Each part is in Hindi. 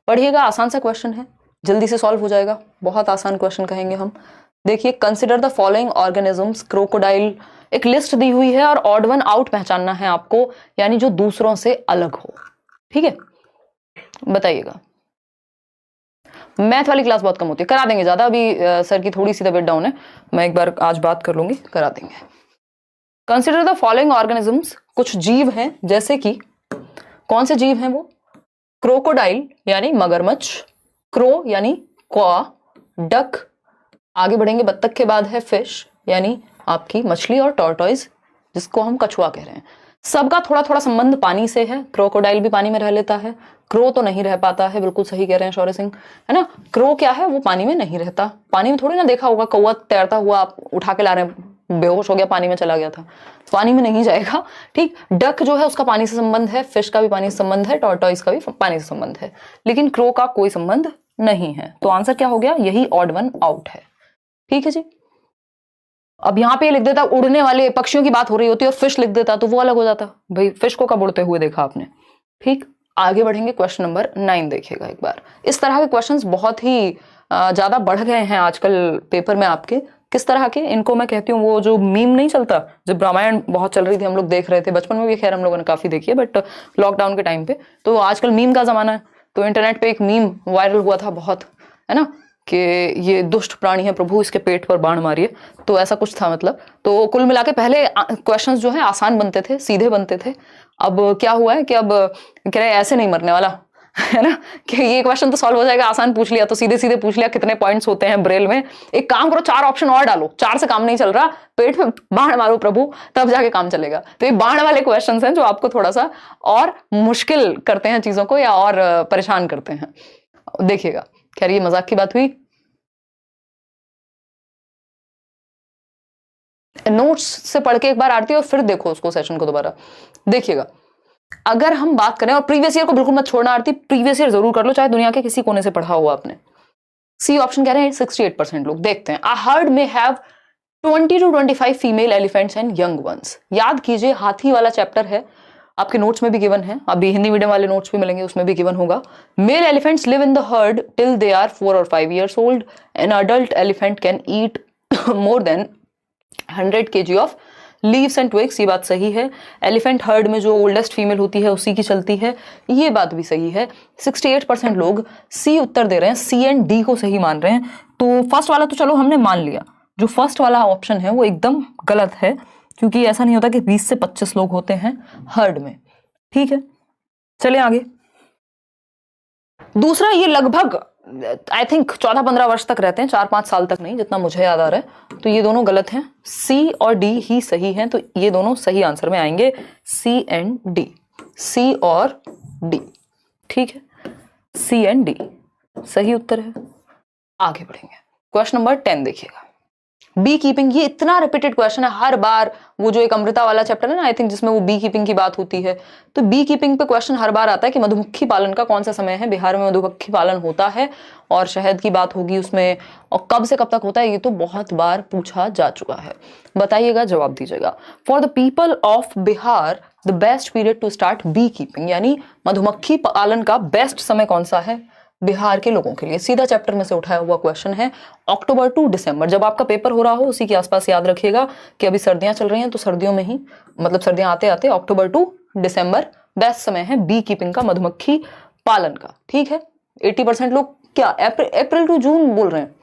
पढ़िएगा, आसान सा क्वेश्चन है, जल्दी से सॉल्व हो जाएगा, बहुत आसान क्वेश्चन कहेंगे हम। देखिए, consider the following organisms, crocodile, एक लिस्ट दी हुई है और ऑड वन आउट पहचानना है आपको, यानी जो दूसरों से अलग हो। ठीक है, बताइएगा। मैथ वाली क्लास बहुत कम होती है, करा देंगे ज्यादा, अभी सर की थोड़ी सी तबीयत डाउन है, मैं एक बार आज बात कर लूंगी, करा देंगे। कंसिडर द फॉलोइंग ऑर्गेनिजम्स, कुछ जीव हैं, जैसे कि कौन से जीव हैं वो? क्रोकोडाइल यानी मगरमच्छ, क्रो यानी कौआ, डक, आगे बढ़ेंगे बत्तख के बाद है फिश यानी आपकी मछली, और टॉर्टोइज जिसको हम कछुआ कह रहे हैं। सबका थोड़ा थोड़ा संबंध पानी से है। क्रोकोडाइल भी पानी में रह लेता है, क्रो तो नहीं रह पाता है, बिल्कुल सही कह रहे हैं शौर्य सिंह, है ना। क्रो क्या है, वो पानी में नहीं रहता, पानी में थोड़ी ना देखा होगा कौवा तैरता हुआ आप उठा के ला रहे हैं, बेहोश हो गया पानी में चला गया था, पानी में नहीं जाएगा। ठीक, डक जो है उसका पानी से संबंध है, फिश का भी पानी से संबंध है, टॉर्टोइज का भी पानी से संबंध है, लेकिन क्रो का कोई संबंध नहीं है। तो आंसर क्या हो गया, यही ऑड वन आउट है। ठीक है जी। अब यहां पे लिख देता उड़ने वाले पक्षियों की बात हो रही होती और फिश लिख देता तो वो अलग हो जाता, भाई फिश को कब उड़ते हुए देखा आपने। ठीक, आगे बढ़ेंगे, क्वेश्चन नंबर 9 देखिएगा एक बार। इस तरह के क्वेश्चंस बहुत ही ज्यादा बढ़ गए हैं आजकल पेपर में आपके। किस तरह के, इनको मैं कहती हूँ वो जो मीम नहीं चलता, जब रामायण बहुत चल रही थी हम लोग देख रहे थे बचपन में भी, खैर हम लोगों ने काफी देखी है, बट लॉकडाउन के टाइम पे तो आजकल मीम का जमाना है, तो इंटरनेट पे एक मीम वायरल हुआ था बहुत, है ना, कि ये दुष्ट प्राणी है प्रभु, इसके पेट पर बाण मारिए, तो ऐसा कुछ था मतलब। तो कुल मिला के पहले क्वेश्चंस जो है आसान बनते थे, सीधे बनते थे। अब क्या हुआ है कि अब कह रहे ऐसे नहीं मरने वाला, है ना, कि ये क्वेश्चन तो सॉल्व हो जाएगा, आसान पूछ लिया तो सीधे सीधे पूछ लिया, कितने पॉइंट्स होते हैं ब्रेल में, एक काम करो 4 ऑप्शन और डालो, 4 से काम नहीं चल रहा, पेट में बाण मारो प्रभु, तब जाके काम चलेगा। तो ये बाण वाले क्वेश्चंस हैं जो आपको थोड़ा सा और मुश्किल करते हैं चीजों को, या और परेशान करते हैं, देखिएगा। खैर ये मजाक की बात हुई, नोट्स से पढ़ के एक बार आरती और फिर देखो उसको, सेशन को दोबारा देखिएगा। अगर हम बात करें, और प्रीवियस ईयर को बिल्कुल मत छोड़ना आरती, प्रीवियस ईयर जरूर कर लो, चाहे दुनिया के किसी कोने से पढ़ा हुआ आपने। सी ऑप्शन कह रहे हैं 68% लोग। देखते हैं, अ हर्ड में have 20 to 25 female elephants and young ones. याद कीजिए, हाथी वाला चैप्टर है, आपके नोट्स में भी गिवन है, अभी हिंदी मीडियम वाले नोट्स भी मिलेंगे, उसमें भी गिवन होगा। Male elephants live in the herd till they are 4 or 5 years old. An adult elephant can eat more than 100 kg of leaves and twigs, ये बात सही है। एलिफेंट हर्ड में जो ओल्डेस्ट फीमेल होती है उसी की चलती है, ये बात भी सही है। 68% लोग सी उत्तर दे रहे हैं, सी एंड डी को सही मान रहे हैं। तो फर्स्ट वाला तो चलो हमने मान लिया, जो फर्स्ट वाला ऑप्शन है वो एकदम गलत है, क्योंकि ऐसा नहीं होता कि 20 से 25 लोग होते हैं हर्ड में। ठीक है, चले आगे। दूसरा, ये लगभग आई थिंक 14-15 वर्ष तक रहते हैं, 4-5 साल तक नहीं, जितना मुझे याद आ रहा है। तो ये दोनों गलत हैं, सी और डी ही सही हैं, तो ये दोनों सही आंसर में आएंगे, सी एंड डी, सी और डी। ठीक है, सी एंड डी सही उत्तर है। आगे बढ़ेंगे, क्वेश्चन नंबर 10 देखिएगा। बी कीपिंग, ये इतना रिपीटेड क्वेश्चन है हर बार, वो जो एक अमृता वाला चैप्टर है ना आई थिंक, जिसमें वो बी कीपिंग की बात होती है, तो बी कीपिंग पे क्वेश्चन हर बार आता है कि मधुमक्खी पालन का कौन सा समय है, बिहार में मधुमक्खी पालन होता है, और शहद की बात होगी उसमें, और कब से कब तक होता है, ये तो बहुत बार पूछा जा चुका है। बताइएगा, जवाब दीजिएगा। For the people of Bihar the best period to start bee keeping, यानी मधुमक्खी पालन का बेस्ट समय कौन सा है बिहार के लोगों के लिए। सीधा चैप्टर में से उठाया हुआ क्वेश्चन है, अक्टूबर टू दिसंबर, जब आपका पेपर हो रहा हो उसी के आसपास याद रखिएगा कि अभी सर्दियां चल रही हैं, तो सर्दियों में ही, मतलब सर्दियां आते आते अक्टूबर टू दिसंबर बेस्ट समय है बी कीपिंग का, मधुमक्खी पालन का। ठीक है, 80% लोग क्या अप्रैल टू जून बोल रहे हैं,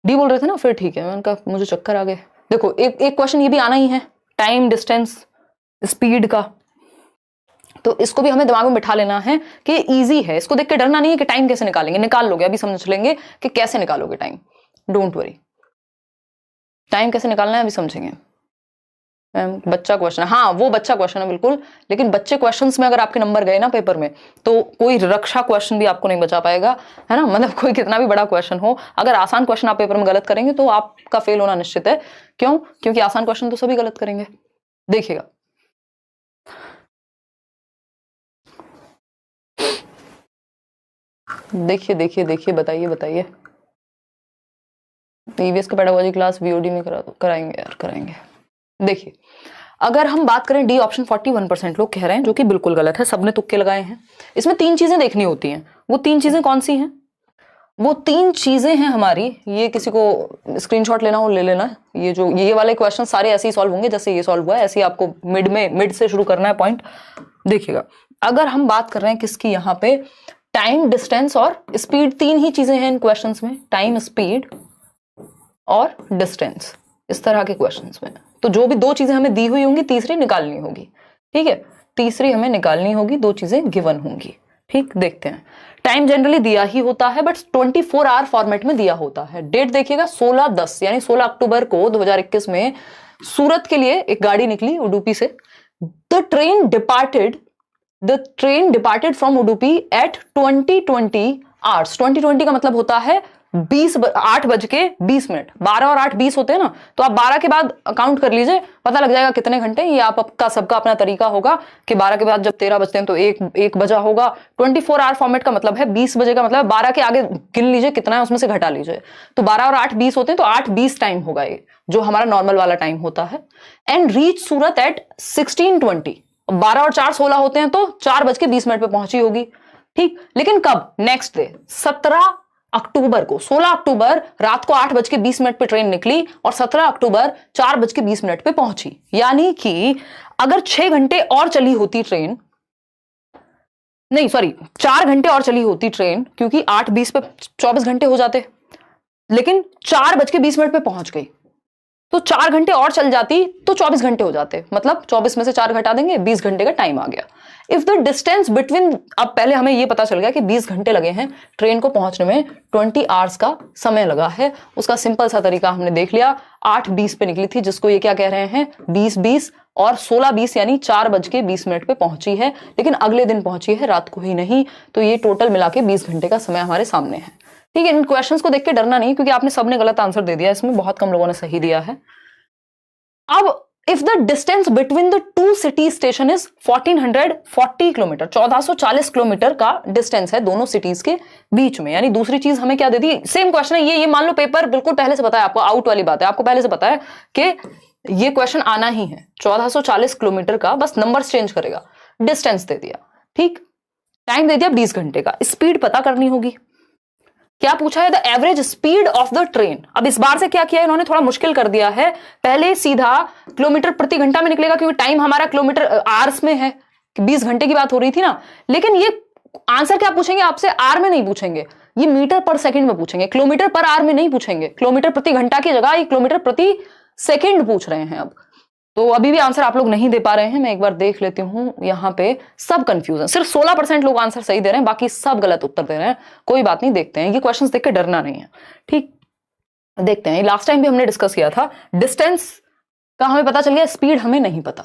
डी बोल रहे थे ना, फिर ठीक है, मैंने कहा मुझे चक्कर आ गए। देखो एक क्वेश्चन ये भी आना ही है, टाइम, डिस्टेंस, स्पीड का, तो इसको भी हमें दिमाग में बिठा लेना है कि इजी है, इसको देख के डरना नहीं है कि टाइम कैसे निकालेंगे, निकाल लोगे, अभी समझ लेंगे कि कैसे निकालोगे टाइम, डोंट वरी, टाइम कैसे निकालना है अभी समझेंगे। बच्चा क्वेश्चन, हाँ वो बच्चा क्वेश्चन है बिल्कुल, लेकिन बच्चे क्वेश्चंस में अगर आपके नंबर गए ना पेपर में, तो कोई रक्षा क्वेश्चन भी आपको नहीं बचा पाएगा, है ना, मतलब कोई कितना भी बड़ा क्वेश्चन हो, अगर आसान क्वेश्चन आप पेपर में गलत करेंगे तो आपका फेल होना निश्चित है। क्यों? क्योंकि आसान क्वेश्चन तो सभी गलत करेंगे। देखिएगा, देखिए, बताइए। ईवीएस का पेडागोजी क्लास वीओडी में कराएंगे यार, कराएंगे। देखिए, अगर हम बात करें डी ऑप्शन, 41% लोग कह रहे हैं, जो कि बिल्कुल गलत है, सबने तुक्के लगाए हैं। इसमें 3 चीजें देखनी होती हैं, वो 3 चीजें कौन सी हैं? वो 3 चीजें हैं हमारी, ये किसी को स्क्रीनशॉट लेना हो ले लेना। ये जो ये वाले क्वेश्चन सारे ऐसे ही सॉल्व होंगे जैसे ये सॉल्व हुआ है, ऐसे ही आपको मिड से शुरू करना है पॉइंट। देखिएगा, अगर हम बात कर रहे हैं किसकी, यहाँ पे टाइम, डिस्टेंस और स्पीड, 3 ही चीजें हैं इन क्वेश्चंस में, टाइम, स्पीड और डिस्टेंस, इस तरह के क्वेश्चंस में। तो जो भी 2 चीजें हमें दी हुई होंगी, तीसरी निकालनी होगी। ठीक है, तीसरी हमें निकालनी होगी, 2 चीजें गिवन होंगी। ठीक, देखते हैं। टाइम जनरली दिया ही होता है बट 24 आवर फॉर्मेट में दिया होता है। डेट देखिएगा 16/10 यानी 16 अक्टूबर को 2021 में सूरत के लिए एक गाड़ी निकली उडुपी से। The train departed from Udupi at 20:20 hours. 20:20 का मतलब होता है 8:20। 12 और 8 20 होते हैं ना, तो आप 12 के बाद काउंट कर लीजिए, पता लग जाएगा कितने घंटे। ये आपका सबका अपना तरीका होगा कि 12 के बाद जब 13 बजते हैं तो 1 बजा होगा। 24 आवर फॉर्मेट का मतलब है 20 बजे का मतलब 12 के आगे गिन लीजिए कितना है, उसमें से घटा लीजिए। तो 12 और 8 20 होते हैं, तो 8:20 टाइम होगा ये, जो हमारा नॉर्मल वाला टाइम होता है। And reach Surat eight 16:20। 12 और 4 16 होते हैं, तो 4:20 पे पहुंची होगी। ठीक, लेकिन कब? नेक्स्ट डे 17 अक्टूबर को। 16 अक्टूबर रात को 8:20 पे ट्रेन निकली और 17 अक्टूबर 4:20 पे पहुंची। यानी कि अगर 6 घंटे और चली होती ट्रेन, नहीं सॉरी 4 घंटे और चली होती ट्रेन, क्योंकि 8:20 पे 24 घंटे हो जाते, लेकिन 4:20 पे पहुंच गई, तो 4 घंटे और चल जाती तो 24 घंटे हो जाते। मतलब 24 में से 4 घटा देंगे, 20 घंटे का टाइम आ गया। इफ द डिस्टेंस बिटवीन, अब पहले हमें यह पता चल गया कि 20 घंटे लगे हैं ट्रेन को पहुंचने में, 20 आवर्स का समय लगा है। उसका सिंपल सा तरीका हमने देख लिया। 8:20 पे निकली थी, जिसको ये क्या कह रहे हैं 20:20, और 16:20 यानी 4:20 पे पहुंची है, लेकिन अगले दिन पहुंची है, रात को ही नहीं। तो ये टोटल मिला के 20 घंटे का समय हमारे सामने है। ठीक है, इन क्वेश्चंस को देख के डरना नहीं, क्योंकि आपने सबने गलत आंसर दे दिया, इसमें बहुत कम लोगों ने सही दिया है। अब if the distance between the 2 city station is 1440 kilometre, 1440 kilometre का डिस्टेंस है दोनों सिटीज के बीच में। यानी दूसरी चीज हमें क्या दे दी, सेम क्वेश्चन है ये मान लो पेपर बिल्कुल पहले से पता है आपको, आउट वाली बात है, आपको पहले से पता है कि ये क्वेश्चन आना ही है। 1440 किलोमीटर का, बस नंबर चेंज करेगा, डिस्टेंस दे दिया। ठीक, टाइम दे दिया 20 घंटे का, स्पीड पता करनी होगी। क्या पूछा है? The average speed of the train. अब इस बार से क्या किया इन्होंने, थोड़ा मुश्किल कर दिया है। पहले सीधा किलोमीटर प्रति घंटा में निकलेगा, क्योंकि टाइम हमारा किलोमीटर आवर्स में है, 20 घंटे की बात हो रही थी ना। लेकिन ये आंसर क्या पूछेंगे आपसे, आर में नहीं पूछेंगे, ये मीटर पर सेकंड में पूछेंगे, किलोमीटर पर आवर में नहीं पूछेंगे। किलोमीटर प्रति घंटा की जगह ये किलोमीटर प्रति सेकंड पूछ रहे हैं। अब तो अभी भी आंसर आप लोग नहीं दे पा रहे हैं, मैं एक बार देख लेती हूं। यहाँ पे सब कंफ्यूजन, सिर्फ 16% लोग आंसर सही दे रहे हैं, बाकी सब गलत उत्तर दे रहे हैं। कोई बात नहीं, देखते हैं, ये क्वेश्चंस देख के डरना नहीं है। ठीक, देखते हैं। लास्ट टाइम भी हमने डिस्कस किया था, डिस्टेंस का हमें पता चल गया, स्पीड हमें नहीं पता।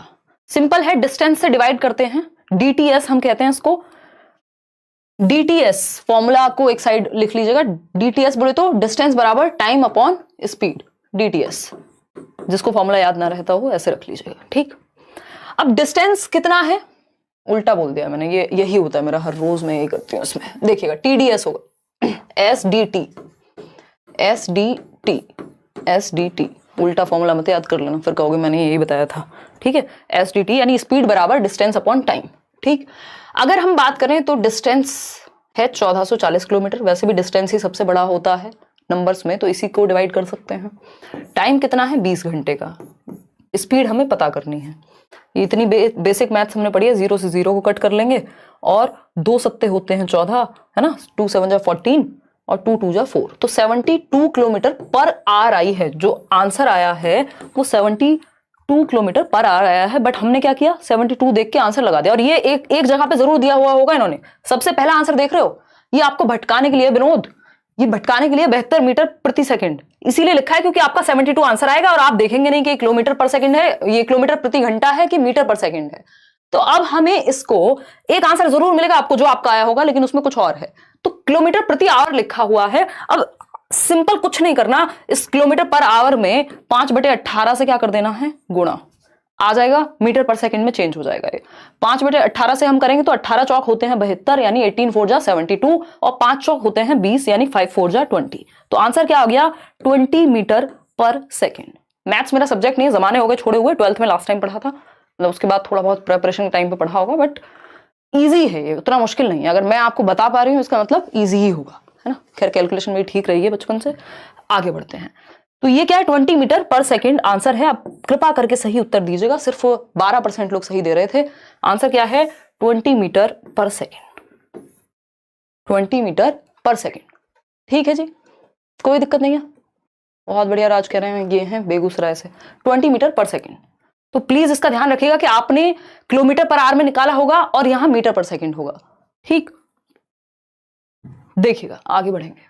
सिंपल है, डिस्टेंस से डिवाइड करते हैं, DTS हम कहते हैं इसको। DTS फॉर्मूला को एक साइड लिख लीजिएगा। DTS बोले तो डिस्टेंस बराबर टाइम अपॉन स्पीड, DTS। जिसको फॉर्मूला याद ना रहता हो ऐसे रख लीजिएगा। ठीक, अब डिस्टेंस कितना है, उल्टा बोल दिया मैंने, ये यही होता है मेरा, हर रोज मैं यही करती हूँ। इसमें देखिएगा TDS होगा, SDT, उल्टा फॉर्मूला मत याद कर लेना, फिर कहोगे मैंने यही बताया था। ठीक है, SDT यानी स्पीड बराबर डिस्टेंस अपॉन टाइम। ठीक, अगर हम बात करें तो डिस्टेंस है 1440 किलोमीटर, वैसे भी डिस्टेंस ही सबसे बड़ा होता है नंबर्स में, तो इसी को डिवाइड कर सकते हैं। टाइम कितना है 20 घंटे का, स्पीड हमें पता करनी है। इतनी बेसिक मैथ्स हमने पढ़ी है, 0 से 0 को कट कर लेंगे, और 2 सत्ते होते हैं 14, है ना, 2 7 जा 14 और 2 2 जा 4, तो 72 किलोमीटर पर आवर आई है। जो आंसर आया है वो 72 किलोमीटर पर आवर आया है, बट हमने क्या किया, 72 देख के आंसर लगा दिया। और ये एक जगह पे जरूर दिया हुआ होगा इन्होंने, सबसे पहला आंसर देख रहे हो, ये आपको भटकाने के लिए विनोद, ये भटकाने के लिए 72 मीटर प्रति सेकंड इसीलिए लिखा है, क्योंकि आपका 72 आंसर आएगा और आप देखेंगे नहीं कि किलोमीटर पर सेकंड है, ये किलोमीटर प्रति घंटा है कि मीटर पर सेकंड है। तो अब हमें इसको, एक आंसर जरूर मिलेगा आपको जो आपका आया होगा, लेकिन उसमें कुछ और है, तो किलोमीटर प्रति आवर लिखा हुआ है। अब सिंपल कुछ नहीं करना, इस किलोमीटर पर आवर में 5/18 से क्या कर देना है, गुणा, आ जाएगा, मीटर पर सेकंड में चेंज हो जाएगा। ये 5/18 से हम करेंगे तो 18 चौक होते हैं 72 यानी 18 4 जा 72, और 5 चौक होते हैं 20 यानी 5 4 जा 20। तो आंसर क्या आ गया, 20 मीटर पर सेकंड। मैथ्स मेरा सब्जेक्ट नहीं है, जमाने हो गए छोड़े हुए, 12th में लास्ट टाइम पढ़ा था, मतलब उसके बाद थोड़ा बहुत प्रिपरेशन टाइम पे पढ़ा होगा, बट इजी है, ये उतना मुश्किल नहीं है। अगर मैं आपको बता पा रही हूँ इसका मतलब इजी ही होगा, है ना। खैर कैलकुलेशन में ठीक रही है बचपन से। आगे बढ़ते हैं। तो ये क्या है, 20 मीटर पर सेकेंड आंसर है। आप कृपा करके सही उत्तर दीजिएगा। सिर्फ 12% लोग सही दे रहे थे। आंसर क्या है, 20 मीटर पर सेकेंड। 20 मीटर पर सेकेंड, ठीक है जी, कोई दिक्कत नहीं है। बहुत बढ़िया। राज कह रहे हैं ये हैं बेगूसराय से। 20 मीटर पर सेकेंड। तो प्लीज इसका ध्यान रखिएगा कि आपने किलोमीटर पर आवर में निकाला होगा और यहां मीटर पर सेकेंड होगा, ठीक। देखिएगा आगे बढ़ेंगे।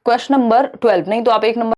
क्वेश्चन नंबर 12, नहीं तो आप एक नंबर